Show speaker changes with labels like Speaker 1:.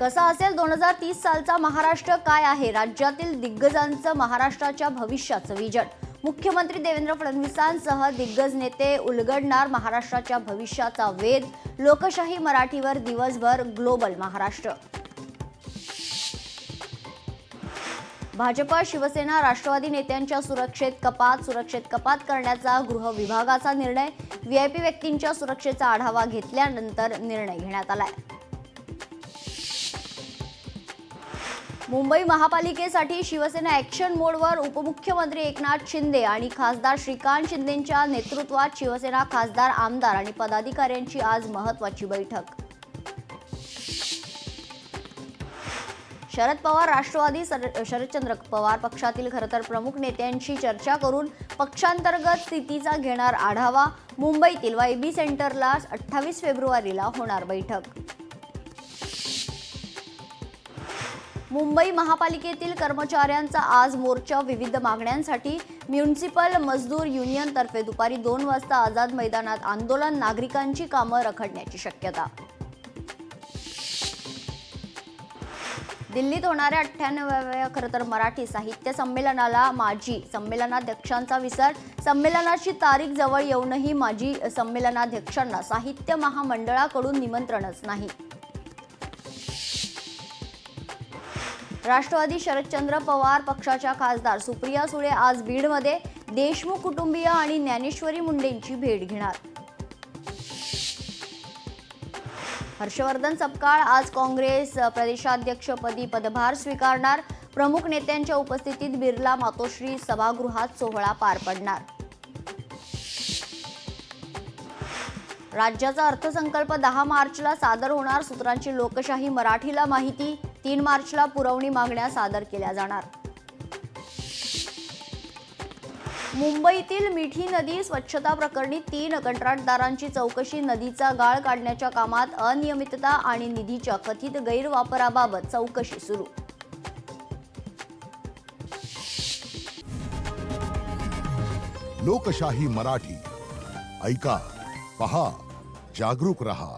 Speaker 1: कसा असेल 2030 सालचा महाराष्ट्र, काय आहे राज्यातील दिग्गजांचं महाराष्ट्राच्या भविष्याचं विजन? मुख्यमंत्री देवेंद्र फडणवीसांसह दिग्गज नेते उलगडणार महाराष्ट्राच्या भविष्याचा वेध. लोकशाही मराठीवर दिवसभर ग्लोबल महाराष्ट्र. भाजपा, शिवसेना, राष्ट्रवादी नेत्यांच्या सुरक्षेत कपात करण्याचा गृह विभागाचा निर्णय. व्हीआयपी व्यक्तींच्या सुरक्षेचा आढावा घेतल्यानंतर निर्णय घेण्यात आलाय. मुंबई महापालिकेसाठी शिवसेना ॲक्शन मोडवर. उपमुख्यमंत्री एकनाथ शिंदे आणि खासदार श्रीकांत शिंदेंच्या नेतृत्वात शिवसेना खासदार, आमदार आणि पदाधिकाऱ्यांची आज महत्त्वाची बैठक. शरद पवार, राष्ट्रवादी, शरदचंद्र पवार पक्षातील खरंतर प्रमुख नेत्यांशी चर्चा करून पक्षांतर्गत स्थितीचा घेणार आढावा. मुंबईतील वायबी सेंटरला 28 फेब्रुवारीला होणार बैठक. मुंबई महापालिकेतील कर्मचाऱ्यांचा आज मोर्चा. विविध मागण्यांसाठी म्युनिसिपल मजदूर युनियनतर्फे दुपारी 2 वाजता आझाद मैदानात आंदोलन. नागरिकांची कामं रखडण्याची शक्यता. दिल्लीत होणाऱ्या 98व्या खरंतर मराठी साहित्य संमेलनाला माजी संमेलनाध्यक्षांचा विसर. संमेलनाची तारीख जवळ येऊनही माजी संमेलनाध्यक्षांना साहित्य महामंडळाकडून निमंत्रणच नाही. राष्ट्रवादी, शरदचंद्र पवार पक्षाच्या खासदार सुप्रिया सुळे आज बीडमध्ये देशमुख कुटुंबीय आणि ज्ञानेश्वरी मुंडेंची भेट घेणार. हर्षवर्धन सपकाळ आज काँग्रेस प्रदेशाध्यक्षपदी पदभार स्वीकारणार. प्रमुख नेत्यांच्या उपस्थितीत बिर्ला मातोश्री सभागृहात सोहळा पार पडणार. राज्याचा अर्थसंकल्प 10 मार्चला सादर होणार. सूत्रांची लोकशाही मराठीला माहिती. 3 मार्चला पुरवणी मागण्या सादर केल्या जाणार. मुंबईतील मिठी नदी स्वच्छता प्रकरणी 3 कंत्राटदारांची चौकशी. नदीचा गाळ काढण्याच्या कामात अनियमितता आणि निधीच्या कथित गैरवापराबाबत चौकशी सुरू.
Speaker 2: लोकशाही मराठी ऐका, पहा, जागरूक रहा.